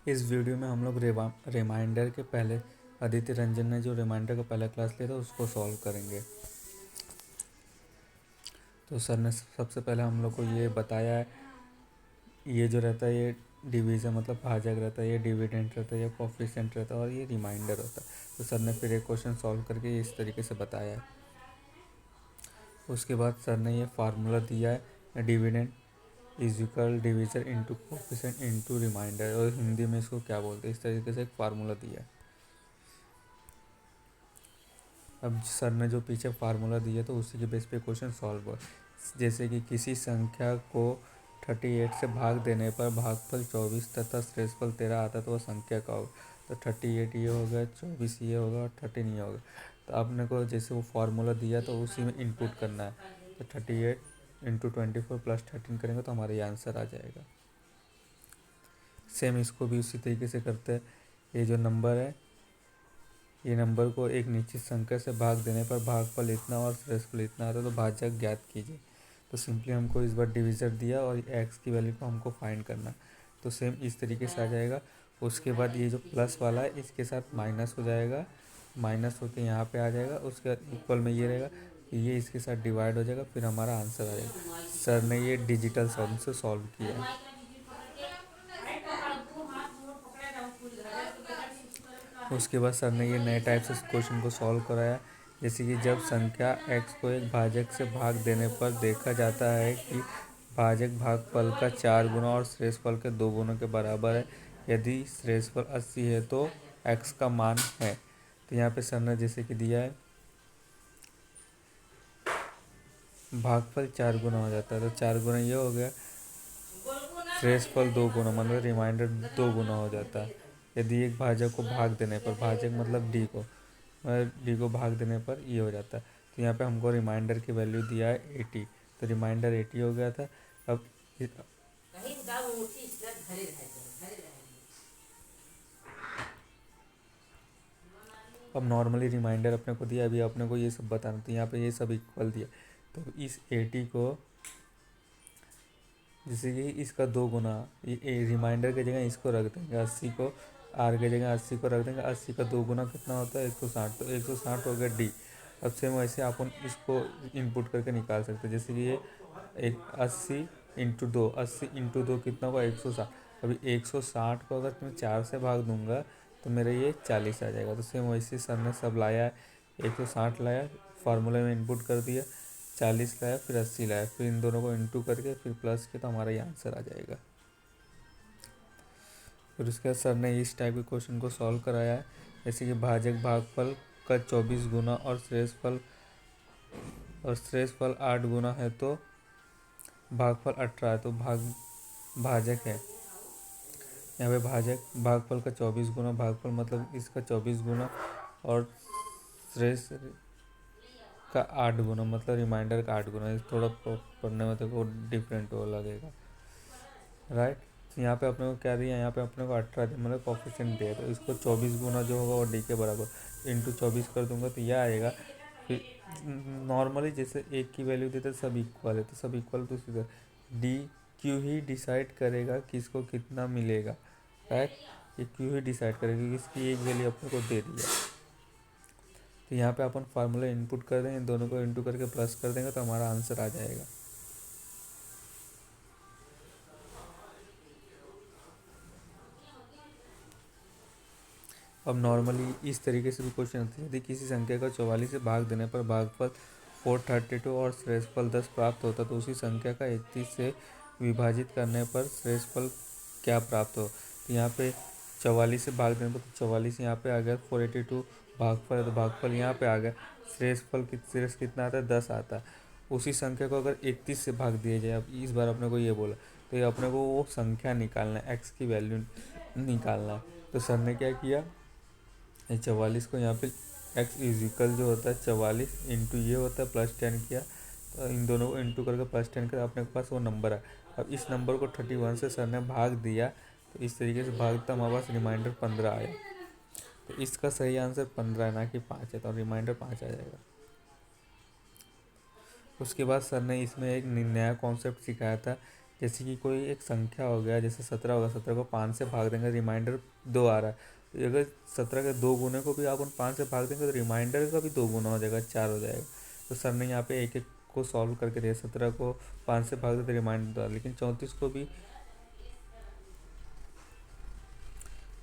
इस वीडियो में हम लोग रिमाइंडर के पहले आदित्य रंजन ने जो रिमाइंडर का पहला क्लास लिया था उसको सॉल्व करेंगे। तो सर ने सबसे पहले हम लोग को ये बताया है, ये जो रहता है ये डिवीज़न मतलब भाजक रहता है, ये डिविडेंड रहता है, ये कोफिशिएंट रहता है और ये रिमाइंडर होता है। तो सर ने फिर एक क्वेश्चन सॉल्व करके इस तरीके से बताया है। उसके बाद सर ने ये फार्मूला दिया है, dividend is equal division into coefficient into remainder, और हिंदी में इसको क्या बोलते हैं, इस तरीके से एक फार्मूला दिया है। अब सर ने जो पीछे फार्मूला दिया तो उसी के बेस पे क्वेश्चन सॉल्व हुआ। जैसे कि किसी संख्या को 38 से भाग देने पर भागफल 24 तथा शेषफल 13 आता तो वह संख्या का होगा। तो 38 ये होगा, 24 ये होगा और 13 ये होगा। तो आपने को जैसे वो फार्मूला दिया तो उसी में इनपुट करना है। तो 38 इंटू 24 प्लस 13 करेंगे तो हमारा ये आंसर आ जाएगा। सेम इसको भी उसी तरीके से करते हैं। ये जो नंबर है, ये नंबर को एक निश्चित संख्या से भाग देने पर भागफल इतना और शेषफल इतना आता है तो भाजक ज्ञात कीजिए। तो सिंपली हमको इस बार डिविज़र दिया और एक्स की वैल्यू को हमको फाइंड करना। तो सेम इस तरीके से आ जाएगा। उसके बाद ये जो प्लस वाला है इसके साथ माइनस हो जाएगा, माइनस होके यहाँ पे आ जाएगा। उसके बाद इक्वल में ये रहेगा, ये इसके साथ डिवाइड हो जाएगा, फिर हमारा आंसर आ जाएगा। सर ने ये डिजिटल सम से सॉल्व किया है। उसके बाद सर ने ये नए टाइप से क्वेश्चन को सॉल्व कराया। जैसे कि जब संख्या x को एक भाजक से भाग देने पर देखा जाता है कि भाजक भागफल का 4 गुना और शेषफल के 2 गुना के बराबर है। यदि शेषफल 80 है तो x का मान है। तो यहाँ पे सर ने जैसे कि दिया है भागफल 4 गुना हो जाता है तो 4 गुना ये हो गया, शेषफल 2 गुना मतलब रिमाइंडर 2 गुना हो जाता है। यदि एक भाजक को भाग देने पर, भाजक मतलब डी को भाग देने पर ये हो जाता है। तो यहाँ पे हमको रिमाइंडर की वैल्यू दिया है 80, तो रिमाइंडर 80 हो गया था। अब अब नॉर्मली रिमाइंडर अपने को दिया, अभी अपने को ये सब बताना, तो यहाँ पे ये सब इक्वल दिया। तो इस 80 को जैसे कि इसका 2 गुना, ये रिमाइंडर की जगह इसको रख देंगे 80 को, आर की जगह 80 को रख देंगे। 80 का 2 गुना कितना होता है 160, तो 160 हो गया डी। अब सेम वैसे अपन इसको इनपुट करके निकाल सकते हैं। जैसे कि ये एक 80 इंटू 2 कितना होगा 160। अभी 160 को अगर मैं 4 से भाग दूंगा तो मेरा ये 40 आ जाएगा। तो सेम वैसे सर ने सब लाया है, 160 लाया, फार्मूले में इनपुट कर दिया, 40 लाया, फिर 80 लाया, फिर इन दोनों को इंटू करके फिर प्लस किया तो हमारा ये आंसर आ जाएगा। फिर उसके बाद सर ने इस टाइप के क्वेश्चन को सॉल्व कराया है। जैसे कि भाजक भागफल का 24 गुना और शेषफल 8 गुना है तो भागफल 18 है, तो भाजक है। यहाँ पे भाजक भागफल का 24 गुना, भागफल मतलब इसका 24 गुना और शेष का 8 गुना मतलब रिमाइंडर का 8 गुना। थोड़ा पढ़ने में तो डिफरेंट हो लगेगा, राइट। यहाँ पे अपने को क्या दिया, यहाँ पे अपने को 18 दिया मतलब कोफिशिएंट दिया, तो इसको 24 गुना जो होगा वो डी के बराबर इंटू 24 कर दूंगा तो यह आएगा। फिर नॉर्मली जैसे एक की वैल्यू देते सब इक्वल है, तो सब इक्वल तो सीधा डी क्यू ही डिसाइड करेगा किसको कितना मिलेगा, राइट। ये क्यू ही डिसाइड करेगा कि इसकी एक वैल्यू अपने को दे दिया। तो यहाँ पे अपन फार्मूला इनपुट कर देंगे, दोनों को इंटू करके प्लस कर देंगे तो हमारा आंसर आ जाएगा। अब नॉर्मली इस तरीके से भी क्वेश्चन होते हैं। यदि किसी संख्या का 44 से भाग देने पर भागफल 432 और शेषफल 10 प्राप्त होता तो उसी संख्या का 31 से विभाजित करने पर शेषफल क्या प्राप्त हो। तो यहाँ पे 44 से भाग देने पर तो 44 यहाँ पे आ गया, 482 भागफल है तो भागफल यहाँ पे आ गया। शेष कितना आता है 10 आता है। उसी संख्या को अगर 31 से भाग दिया जाए, अब इस बार अपने को ये बोला तो ये अपने को वो संख्या निकालना है, एक्स की वैल्यू निकालना है। तो सर ने क्या किया, 44 को यहाँ पे एक्स इजिकल जो होता है 44 इंटू ये होता है प्लस 10 किया, तो इन दोनों को इंटू करके प्लस 10 किया, अपने पास वो नंबर है। अब इस नंबर को 31 से सर ने भाग दिया, तो इस तरीके से भागता हमारे पास रिमाइंडर 15 आया। तो इसका सही आंसर 15 है ना कि 5 है, तो रिमाइंडर 5 आ जाएगा। उसके बाद सर ने इसमें एक नया कॉन्सेप्ट सिखाया था, जैसे कि कोई एक संख्या हो गया, जैसे 17 होगा, 17 को 5 से भाग देंगे, रिमाइंडर 2 आ रहा है। तो अगर 17 के 2 गुने को भी आप 5 से भाग देंगे तो रिमाइंडर का भी 2 गुना हो जाएगा, 4 हो जाएगा। तो सर ने यहाँ पे एक एक को सॉल्व करके दिया, 17 को 5 से भाग देते रिमाइंडर, लेकिन 34 को भी,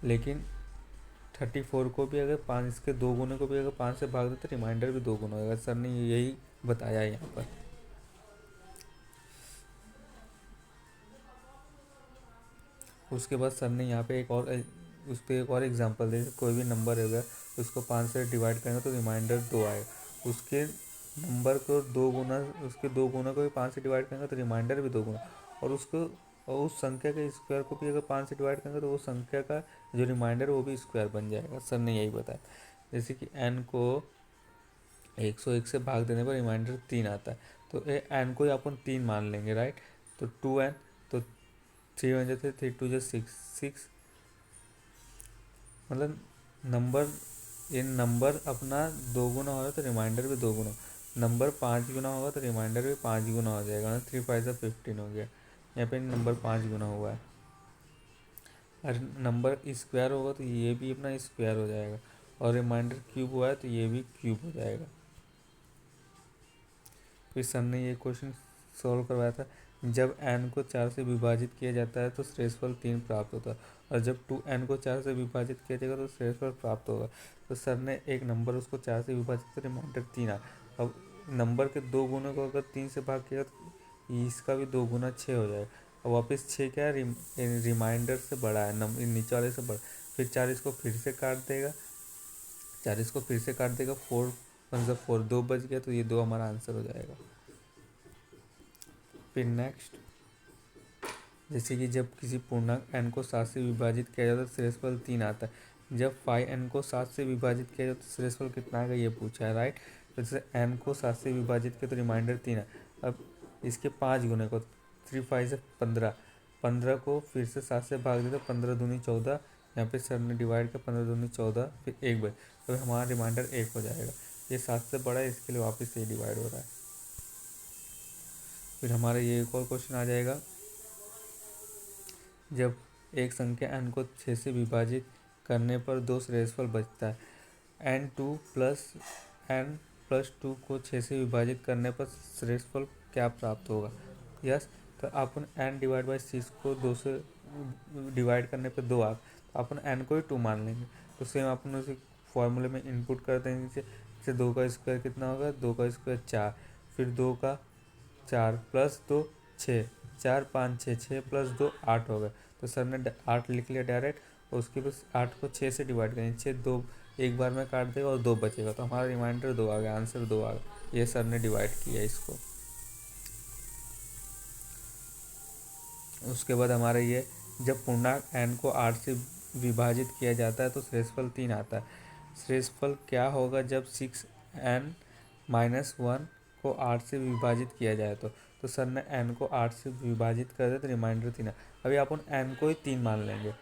लेकिन 34 को भी अगर 5 इसके 2 गुने को भी अगर 5 से भाग देते रिमाइंडर भी 2 गुना होगा। सर ने यही बताया है यहाँ पर। उसके बाद सर ने यहाँ पे उस पर एक और एग्जांपल दे, कोई भी नंबर होगा उसको 5 से डिवाइड करेंगे तो रिमाइंडर 2 आएगा। उसके नंबर को 2 गुना, उसके 2 गुना को भी 5 से डिवाइड करेंगे तो रिमाइंडर भी 2 गुना, और उस संख्या के स्क्वायर को भी अगर 5 से डिवाइड करेंगे तो वो संख्या का जो रिमाइंडर वो भी स्क्वायर बन जाएगा। सर ने यही बताया। जैसे कि n को 101 से भाग देने पर रिमाइंडर 3 आता है, तो n को अपन 3 मान लेंगे, राइट। तो 2n, तो 3 बन जाते, 3 2 जो 6, मतलब नंबर अपना 2 गुना होगा तो रिमाइंडर भी 2 गुना, नंबर 5 गुना होगा तो रिमाइंडर भी 5 गुना हो जाएगा, मतलब 3 5 15 हो गया। यहाँ पे नंबर 5 गुना हुआ है। और नंबर स्क्वायर होगा तो ये भी अपना स्क्वायर हो जाएगा, और रिमाइंडर क्यूब हुआ है तो ये भी क्यूब हो जाएगा। फिर सर ने ये क्वेश्चन सॉल्व करवाया था, जब n को 4 से विभाजित किया जाता है तो शेषफल 3 प्राप्त होता है, और जब 2n को 4 से विभाजित किया जाएगा तो शेषफल प्राप्त होगा। तो सर ने एक नंबर उसको 4 से विभाजित कर रिमाइंडर 3 आ, अब नंबर के 2 गुने को अगर 3 से भाग किया तो इसका भी 2 गुना 6 हो जाएगा। अब वापस 6 क्या है, रिमाइंडर से बड़ा है, नंबर नीचे वाले से बड़ा। फिर 4 इसको फिर से काट देगा, 4 इसको फिर से काट देगा, 4 1 4, 2 बच गया, तो ये 2 हमारा आंसर हो जाएगा। फिर नेक्स्ट, जैसे कि जब किसी पूर्णांक n को 7 से विभाजित किया जाता है तो शेषफल 3 आता है। जब 5n को 7 से विभाजित किया जाता है तो शेषफल कितना आएगा ये पूछा है, राइट। तो जैसे n को 7 से विभाजित किया तो रिमाइंडर 3 है। अब इसके 5 गुने को 3 5 से 15, 15 को फिर से 7 से भाग देते, 15 दूनी 14, यहाँ पे सर ने डिवाइड किया, 15 दूनी 14, फिर 1 बच, तो हमारा रिमाइंडर 1 हो जाएगा। ये 7 से बड़ा है, इसके लिए वापस से डिवाइड हो रहा है। फिर हमारा ये एक और क्वेश्चन आ जाएगा, जब एक संख्या n को 6 से विभाजित करने पर 2 शेषफल बचता है, n2 प्लस 2 को 6 से विभाजित करने पर शेषफल क्या प्राप्त होगा। यस, तो अपन n डिवाइड बाई 6 को 2 से डिवाइड करने पर 2 आ, तो अपन n को ही 2 मान लेंगे। तो सेम अपन उसी फॉर्मूले में इनपुट कर देंगे, जैसे 2 का स्क्वायर कितना होगा, 2 का स्क्वायर 4, फिर 2 का 4 प्लस 2 6, 4 5 6, 6 प्लस 2 8 हो गए। तो सर ने 8 लिख लिया डायरेक्ट, और उसके बाद 8 को 6 से डिवाइड करेंगे, 6 2 एक बार में काट देगा और 2 बचेगा, तो हमारा रिमाइंडर 2 आ गया, आंसर 2 आ गया। ये सर ने डिवाइड किया इसको। उसके बाद हमारा ये, जब पूर्णांक n को 8 से विभाजित किया जाता है तो शेषफल 3 आता है। शेषफल क्या होगा जब 6n माइनस 1 को 8 से विभाजित किया जाए तो सर ने n को 8 से विभाजित कर दिया तो रिमाइंडर 3 है। अभी अपन n को ही 3 मान लेंगे,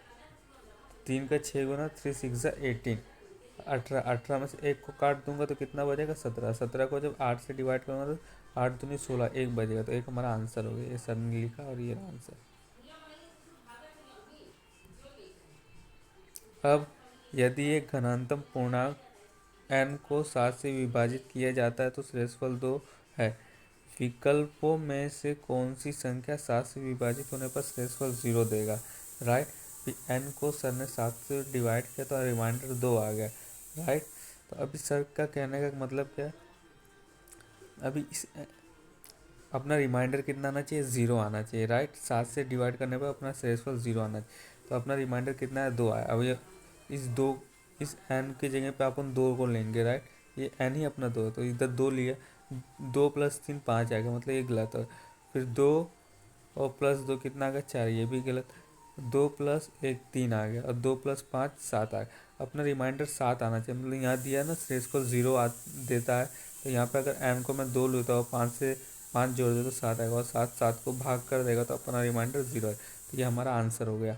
3 का 6 गुना, 3 6 18, 18, 18 में से 1 को काट दूंगा तो कितना बचेगा, 17, 17 को जब 8 से डिवाइड करूँगा तो 8 दूनी 16, 1 बचेगा, तो 1 हमारा आंसर हो गया। ये सर ने लिखा और ये आंसर। अब यदि एक घनात्मक पूर्णांक n को 7 से विभाजित किया जाता है तो शेषफल 2 है। विकल्पों में से कौन सी संख्या 7 से विभाजित होने पर शेषफल 0 देगा, राइट। n को सर ने 7 से डिवाइड किया तो रिमाइंडर 2 आ गया, राइट। तो अभी सर का कहने का मतलब क्या है, अभी अपना रिमाइंडर कितना आना चाहिए, 0 आना चाहिए, राइट। 7 से डिवाइड करने पर अपना शेषफल 0 आना चाहिए, तो अपना रिमाइंडर कितना है, 2 आया। अब ये इस n की जगह पे अपन 2 को लेंगे, राइट। ये n ही अपना 2 है तो इधर 2 लिया, 2 प्लस 3 5 आ गया, मतलब ये गलत है। फिर 2 और प्लस 2 कितना आ गया, 4, ये भी गलत। 2 प्लस 1 3 आ गया, और 2 प्लस 5 7 आ गया। अपना रिमाइंडर 7 आना चाहिए, मतलब यहाँ दिया है ना शेषफल 0 देता है, तो यहाँ पे अगर n को मैं 2 लेता हूँ, 5 से 5 जोड़ दे तो 7 आएगा, और 7 7 को भाग कर देगा तो अपना रिमाइंडर 0 है, तो ये हमारा आंसर हो गया।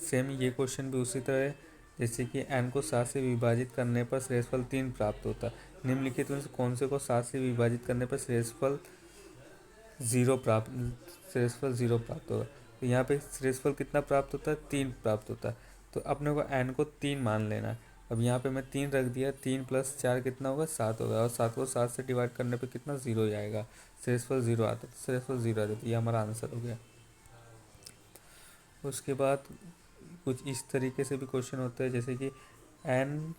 सेम ये क्वेश्चन भी उसी तरह है, जैसे कि n को 7 से विभाजित करने पर शेषफल 3 प्राप्त होता है। निम्नलिखित में से कौन से को 7 से विभाजित करने पर शेषफल ज़ीरो प्राप्त श्रेष्ठफल ज़ीरो प्राप्त होगा। तो यहाँ पे श्रेष्ठफल कितना प्राप्त होता है, 3 प्राप्त होता है। तो अपने को n को 3 मान लेना है। अब यहाँ पे मैं 3 रख दिया, 3 + 4 कितना होगा, 7 होगा, और 7 को 7 से डिवाइड करने पे कितना, 0 ही आएगा। श्रेष्ठफल 0 आता है, तो श्रेष्ठफल 0 आता है, तो ये हमारा आंसर हो गया। उसके बाद कुछ इस तरीके से भी क्वेश्चन होते हैं, जैसे कि n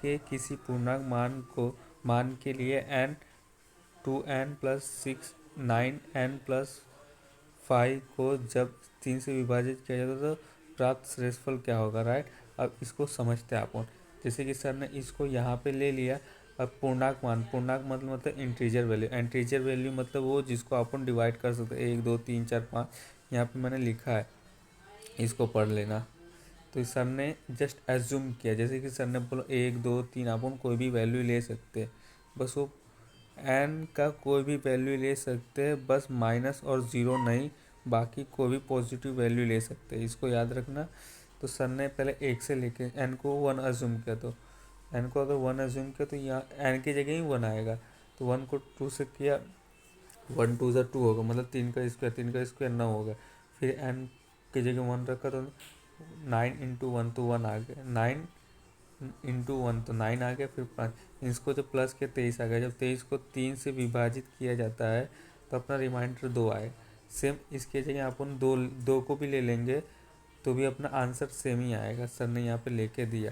के किसी पूर्णांक मान के लिए n 2n+6 9n+5 को जब 3 से विभाजित किया जाता है तो प्राप्त श्रेष्ठफल क्या होगा, राइट। अब इसको समझते हैं अपन। जैसे कि सर ने इसको यहाँ पे ले लिया। अब पूर्णांक मतलब इंटीजर वैल्यू मतलब वो जिसको अपन डिवाइड कर सकते हैं, 1 2 3 4 5। यहाँ पे मैंने लिखा है, इसको पढ़ लेना। तो सर ने जस्ट एज्यूम किया, जैसे कि सर ने बोला 1 2 3, अपन कोई भी वैल्यू ले सकते हैं, बस वो n का कोई भी वैल्यू ले सकते हैं, बस माइनस और ज़ीरो नहीं, बाकी कोई भी पॉजिटिव वैल्यू ले सकते हैं, इसको याद रखना। तो सर ने पहले 1 से लेके n को 1 अज्यूम किया, तो n को अगर 1 अज्यूम किया तो यहाँ n की जगह ही 1 आएगा। तो 1 को 2 से किया, 1 2 ज़ा 2 होगा, मतलब 3 का स्क्वायर 9 होगा। फिर n की जगह 1 रखा तो 9 × 1 तो 1 आ गया, 9 × 1 तो 9 आ गया, फिर 5, इसको जब प्लस किया 23 आ गया। जब 23 को 3 से विभाजित किया जाता है तो अपना रिमाइंडर 2 आए। सेम इसके जगह अपन दो को भी ले लेंगे तो भी अपना आंसर सेम ही आएगा, सर ने यहाँ पे लेके दिया।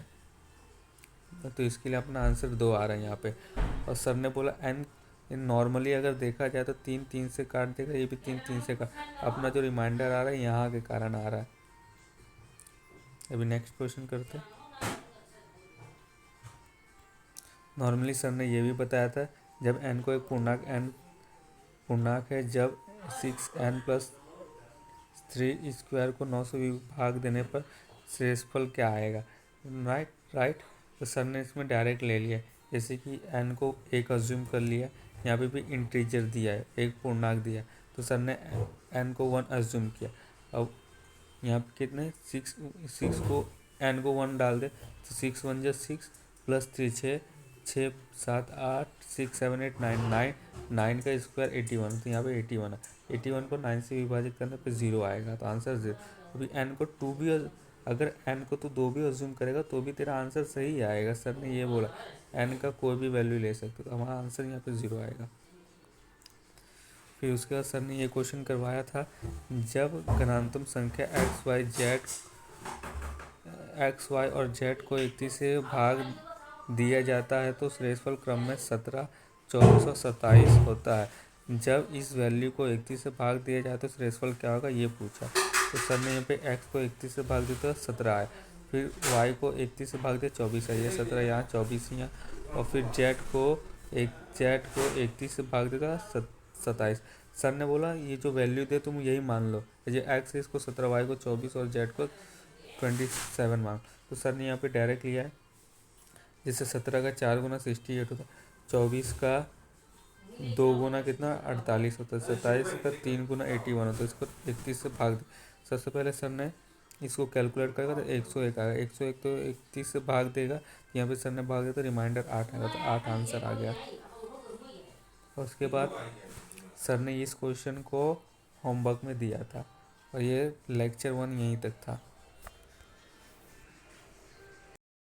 तो इसके लिए अपना आंसर 2 आ रहा है यहाँ पे। और सर ने बोला n नॉर्मली अगर देखा जाए तो 3 3 से काट देगा, ये भी 3 3 से काट, अपना जो रिमाइंडर आ रहा है यहाँ के कारण आ रहा है। अभी नेक्स्ट क्वेश्चन करते हैं। नॉर्मली सर ने ये भी बताया था, जब n को एक पूर्णांक है, जब 6n+3 को 9 से भाग देने पर शेषफल क्या आएगा, राइट। तो सर ने इसमें डायरेक्ट ले लिया, जैसे कि n को 1 अज्यूम कर लिया, यहाँ पे भी इंटीजर दिया है, एक पूर्णांक दिया, तो सर ने n को 1 अज्यूम किया। अब यहाँ पे कितने 6 को n को 1 डाल दे, तो 6 1 जा 6 +3 6 6 7 8 6 7 8 9 9 का स्क्वायर 81, तो यहाँ पे 81 है। 81 को 9 से विभाजित करने पे 0 आएगा, तो आंसर 0। अभी n को 2 भी, अगर n को तो 2 भी अज्यूम करेगा तो भी तेरा आंसर सही आएगा। सर ने ये बोला n का कोई भी वैल्यू ले सकते, तो हमारा आंसर यहाँ पे 0 आएगा। फिर उसके बाद सर ने ये क्वेश्चन करवाया था, जब घनात्मक संख्या एक्स वाई और जेड को 31 से भाग दिया जाता है तो श्रेष्ठफल क्रम में 17 24 और 27 होता है। जब इस वैल्यू को 31 से भाग दिया जाए तो श्रेष्ठफल क्या होगा, ये पूछा। तो सर ने यहाँ पे x को 31 से भाग दिया तो 17 है, फिर y को 31 से भाग दिया 24 है, ये 17 यहाँ 24 यहाँ, और फिर z को 31 से भाग देगा 27। सर ने बोला ये जो वैल्यू दे तुम यही मान लो, ये x है इसको 17, y को 24 और z को 27 मान। तो सर ने यहाँ पे डायरेक्ट लिया है, जैसे 17 का 4 गुना 68 होता है, 24 का 2 गुना कितना 48 होता है, 27 का 3 गुना 81 होता है। इसको 31 से भाग दे। सबसे पहले सर ने इसको कैलकुलेट करेगा तो 101 आएगा, 101 तो 31 से भाग देगा, यहाँ पे सर ने भाग दिया तो रिमाइंडर 8 आएगा, तो 8 आंसर आ गया। और उसके बाद सर ने इस क्वेश्चन को होमवर्क में दिया था, और ये लेक्चर 1 यहीं तक था।